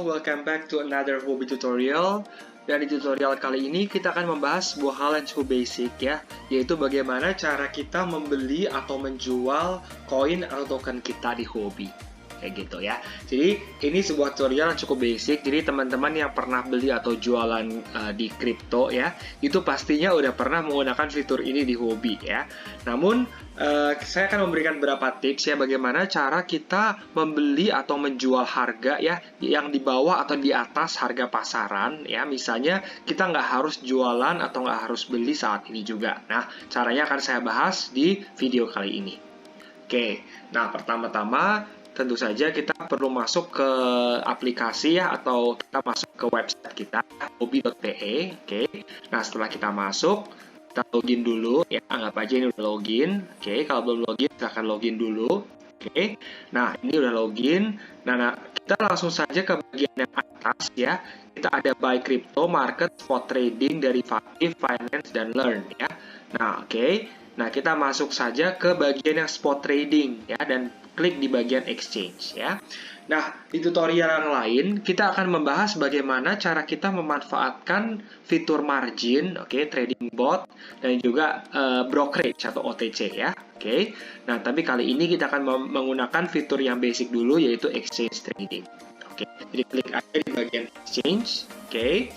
welcome back to another Huobi tutorial. Dan di tutorial kali ini kita akan membahas sebuah hal yang cukup basic ya, yaitu bagaimana cara kita membeli atau menjual koin atau token kita di Huobi. Kayak gitu ya. Jadi ini sebuah tutorial yang cukup basic. Jadi teman-teman yang pernah beli atau jualan di kripto ya, itu pastinya udah pernah menggunakan fitur ini di Huobi ya. Namun saya akan memberikan beberapa tips ya, bagaimana cara kita membeli atau menjual harga ya yang di bawah atau di atas harga pasaran ya. Misalnya kita nggak harus jualan atau nggak harus beli saat ini juga. Nah, caranya akan saya bahas di video kali ini. Oke, nah pertama-tama tentu saja kita perlu masuk ke aplikasi ya, atau kita masuk ke website kita huobi.pe. Oke. Nah, setelah kita masuk, kita login dulu ya, anggap aja ini udah login. Oke, kalau belum login silahkan login dulu. Oke. Nah, ini udah login. Nah, kita langsung saja ke bagian yang atas ya. Kita ada buy crypto, market, spot trading, derivative, finance, dan learn ya. Nah, oke. Nah, kita masuk saja ke bagian yang spot trading ya, dan klik di bagian exchange ya. Nah, di tutorial yang lain kita akan membahas bagaimana cara kita memanfaatkan fitur margin, oke, trading bot, dan juga brokerage atau OTC ya. Oke. Nah, tapi kali ini kita akan menggunakan fitur yang basic dulu, yaitu exchange trading. Oke. Jadi klik aja di bagian exchange, oke.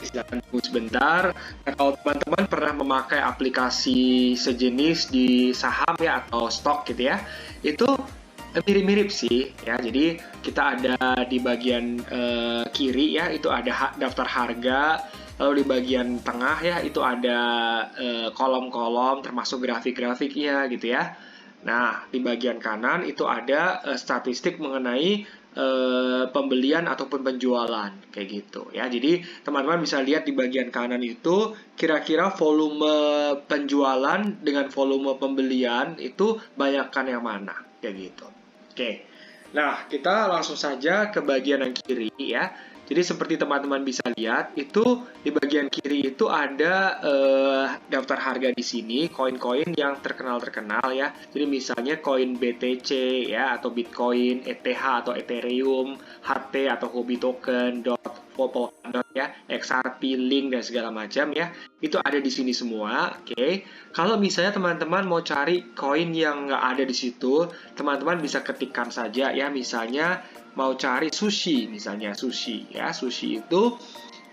Silahkan tunggu sebentar. Nah, kalau teman-teman pernah memakai aplikasi sejenis di saham ya atau stok gitu ya, itu mirip-mirip sih ya. Jadi kita ada di bagian kiri ya, itu ada daftar harga. Lalu di bagian tengah ya, itu ada kolom-kolom termasuk grafik-grafiknya gitu ya. Nah, di bagian kanan itu ada statistik mengenai pembelian ataupun penjualan kayak gitu ya. Jadi teman-teman bisa lihat di bagian kanan itu kira-kira volume penjualan dengan volume pembelian itu banyakkan yang mana kayak gitu. Oke. Nah, kita langsung saja ke bagian yang kiri ya. Jadi seperti teman-teman bisa lihat, itu di bagian kiri itu ada daftar harga di sini, koin-koin yang terkenal ya. Jadi misalnya koin BTC ya, atau Bitcoin, ETH atau Ethereum, HT atau Huobi Token, Polkadot ya, XRP, Link, dan segala macam ya. Itu ada di sini semua, oke. Kalau misalnya teman-teman mau cari koin yang nggak ada di situ, teman-teman bisa ketikkan saja ya, misalnya mau cari sushi, misalnya sushi ya, sushi itu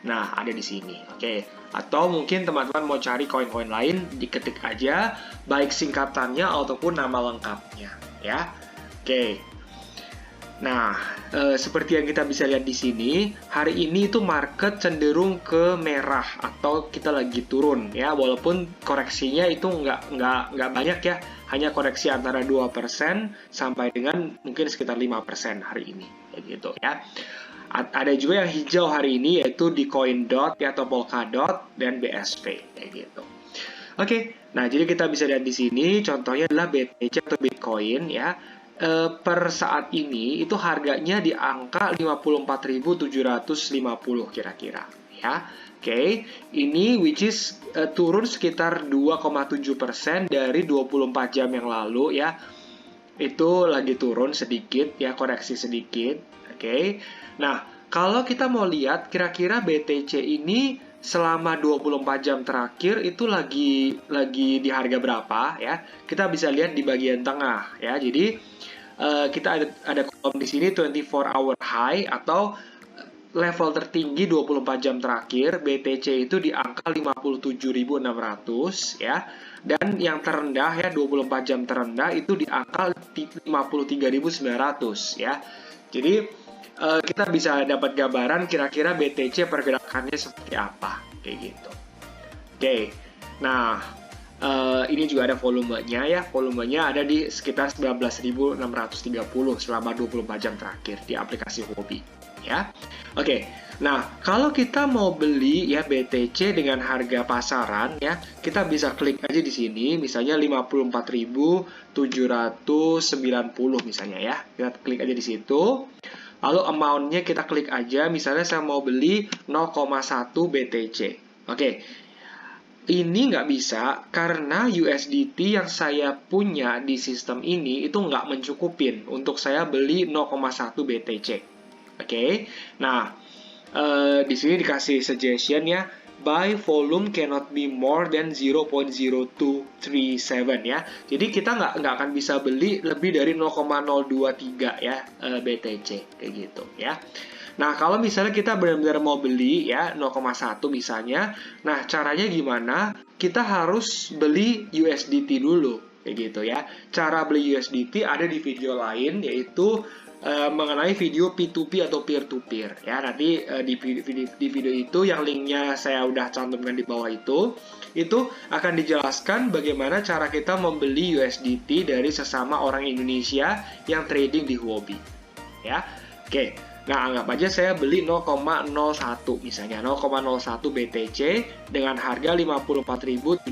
nah ada di sini, oke. Atau mungkin teman-teman mau cari koin-koin lain, diketik aja baik singkatannya ataupun nama lengkapnya ya, oke. Nah, seperti yang kita bisa lihat di sini, hari ini itu market cenderung ke merah atau kita lagi turun ya, walaupun koreksinya itu nggak banyak ya, hanya koreksi antara 2% sampai dengan mungkin sekitar 5% hari ini kayak gitu ya. Ada juga yang hijau hari ini, yaitu di CoinDot ya, atau Polkadot, dan BSV kayak gitu. Oke, nah jadi kita bisa lihat di sini contohnya adalah BTC atau Bitcoin ya. Per saat ini itu harganya di angka 54.750 kira-kira ya. Oke, ini which is turun sekitar 2,7% dari 24 jam yang lalu ya. Itu lagi turun sedikit ya, koreksi sedikit. Oke. Nah, kalau kita mau lihat kira-kira BTC ini selama 24 jam terakhir itu lagi di harga berapa ya. Kita bisa lihat di bagian tengah ya. Jadi kita ada kolom di sini 24 hour high atau level tertinggi 24 jam terakhir BTC itu di angka 57.600 ya. Dan yang terendah ya, 24 jam terendah itu di angka 53.900 ya. Jadi kita bisa dapat gambaran kira-kira BTC pergerakannya seperti apa kayak gitu. Oke. Nah, ini juga ada volumenya ya. Volumenya ada di sekitar 19.630 selama 24 jam terakhir di aplikasi Huobi ya. Oke. Nah, kalau kita mau beli ya BTC dengan harga pasaran ya, kita bisa klik aja di sini, misalnya 54.790 misalnya ya. Kita klik aja di situ. Lalu amount-nya kita klik aja, misalnya saya mau beli 0,1 BTC. Oke. Ini nggak bisa karena USDT yang saya punya di sistem ini itu nggak mencukupin untuk saya beli 0,1 BTC. Oke. Nah, di sini dikasih suggestion ya, buy volume cannot be more than 0.0237 ya. Jadi kita nggak akan bisa beli lebih dari 0,023 ya BTC kayak gitu ya. Nah, kalau misalnya kita benar-benar mau beli ya 0,1 misalnya, nah caranya gimana? Kita harus beli USDT dulu kayak gitu ya. Cara beli USDT ada di video lain, yaitu mengenai video P2P atau peer-to-peer ya. Nanti di video itu yang linknya saya udah cantumkan di bawah itu akan dijelaskan bagaimana cara kita membeli USDT dari sesama orang Indonesia yang trading di Huobi ya. Oke, nah anggap aja saya beli 0,01 misalnya 0,01 BTC dengan harga 54.790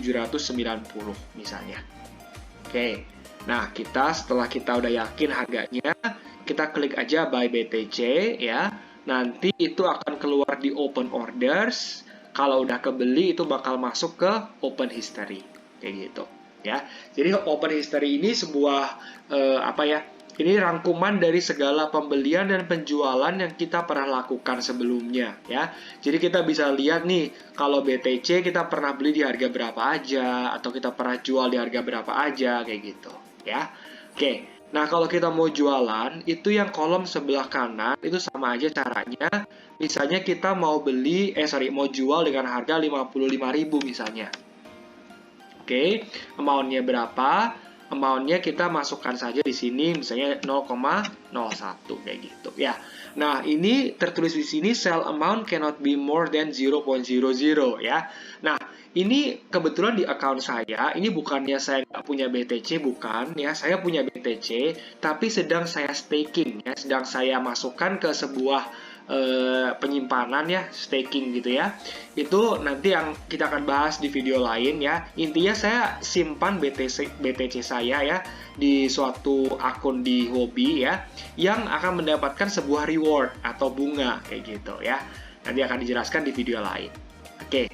misalnya. Oke, nah setelah kita udah yakin harganya, kita klik aja buy BTC ya. Nanti itu akan keluar di open orders. Kalau udah kebeli itu bakal masuk ke open history kayak gitu ya. Jadi open history ini sebuah ini rangkuman dari segala pembelian dan penjualan yang kita pernah lakukan sebelumnya ya. Jadi kita bisa lihat nih, kalau BTC kita pernah beli di harga berapa aja, atau kita pernah jual di harga berapa aja kayak gitu ya. Oke. Nah, kalau kita mau jualan, itu yang kolom sebelah kanan, itu sama aja caranya. Misalnya kita mau jual dengan harga 55.000 misalnya. Oke, amount-nya berapa? Amount-nya kita masukkan saja di sini, misalnya 0,01 kayak gitu ya. Nah, ini tertulis di sini sell amount cannot be more than 0.00 ya. Nah, ini kebetulan di account saya, ini bukannya saya nggak punya BTC, bukan ya, saya punya BTC, tapi sedang saya staking ya, sedang saya masukkan ke sebuah penyimpanan ya, staking gitu ya. Itu nanti yang kita akan bahas di video lain ya. Intinya saya simpan BTC saya ya di suatu akun di Huobi ya, yang akan mendapatkan sebuah reward atau bunga kayak gitu ya. Nanti akan dijelaskan di video lain. Oke.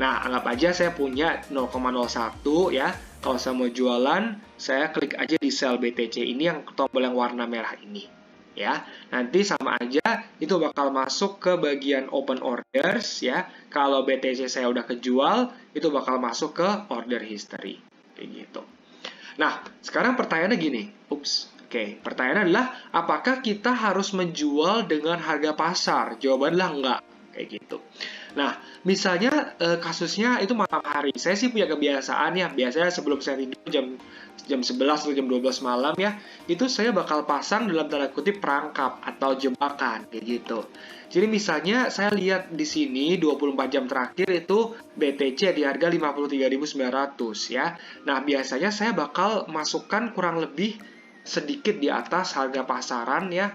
Nah, anggap aja saya punya 0,01 ya. Kalau saya mau jualan, saya klik aja di sell BTC ini yang tombol yang warna merah ini. Ya, nanti sama aja itu bakal masuk ke bagian open orders ya. Kalau BTC saya udah kejual, itu bakal masuk ke order history kayak gitu. Nah, sekarang pertanyaannya gini. Oke, pertanyaannya adalah apakah kita harus menjual dengan harga pasar? Jawabannya enggak kayak gitu. Nah, misalnya kasusnya itu malam hari. Saya sih punya kebiasaan ya, biasanya sebelum saya tidur jam 11 atau jam 12 malam ya, itu saya bakal pasang dalam tanda kutip perangkap atau jebakan kayak gitu. Jadi misalnya saya lihat di sini 24 jam terakhir itu BTC di harga 53.900 ya. Nah, biasanya saya bakal masukkan kurang lebih sedikit di atas harga pasaran ya.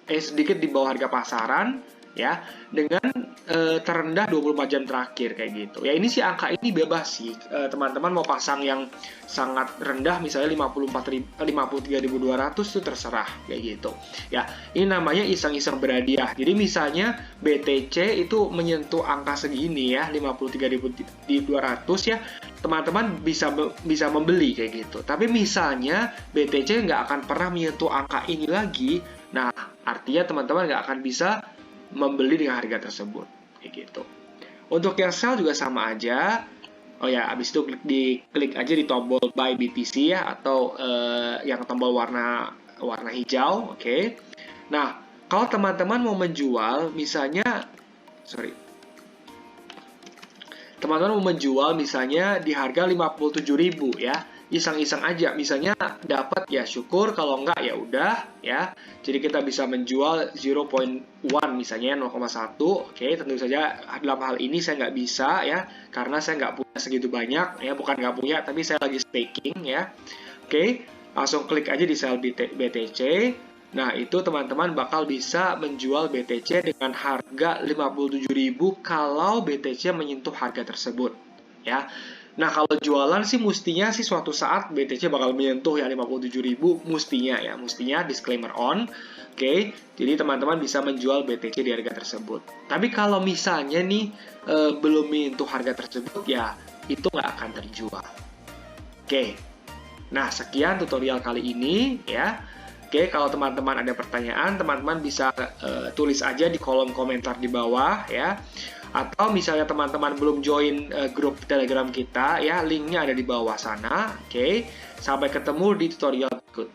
Sedikit di bawah harga pasaran ya, dengan terendah 24 jam terakhir kayak gitu. Ya, ini sih angka ini bebas sih. Teman-teman mau pasang yang sangat rendah misalnya 53.200 itu terserah kayak gitu. Ya, ini namanya iseng-iseng berhadiah. Jadi misalnya BTC itu menyentuh angka segini ya, 53.200 ya, teman-teman bisa membeli kayak gitu. Tapi misalnya BTC nggak akan pernah menyentuh angka ini lagi, nah artinya teman-teman nggak akan bisa membeli dengan harga tersebut kayak gitu. Untuk yang sell juga sama aja. Oh ya, abis itu klik aja di tombol buy BTC ya, atau yang tombol warna hijau. Oke. Nah, kalau teman-teman mau menjual misalnya teman-teman mau menjual misalnya di harga 57.000 ya, iseng-iseng aja, misalnya dapat ya syukur, kalau enggak ya udah ya. Jadi kita bisa menjual 0.1 misalnya 0,1. Oke, tentu saja dalam hal ini saya nggak bisa ya, karena saya nggak punya segitu banyak ya, bukan nggak punya tapi saya lagi staking ya. Oke, langsung klik aja di sell BTC. Nah, itu teman-teman bakal bisa menjual BTC dengan harga 57.000 kalau BTC menyentuh harga tersebut ya. Nah, kalau jualan sih mestinya sih suatu saat BTC bakal menyentuh ya 57.000 mestinya disclaimer on. Oke, jadi teman-teman bisa menjual BTC di harga tersebut. Tapi kalau misalnya nih belum menyentuh harga tersebut ya itu nggak akan terjual. Oke, nah sekian tutorial kali ini ya. Oke, Oke, kalau teman-teman ada pertanyaan, teman-teman bisa tulis aja di kolom komentar di bawah ya. Atau misalnya teman-teman belum join grup Telegram kita ya, linknya ada di bawah sana. Oke, sampai ketemu di tutorial berikutnya.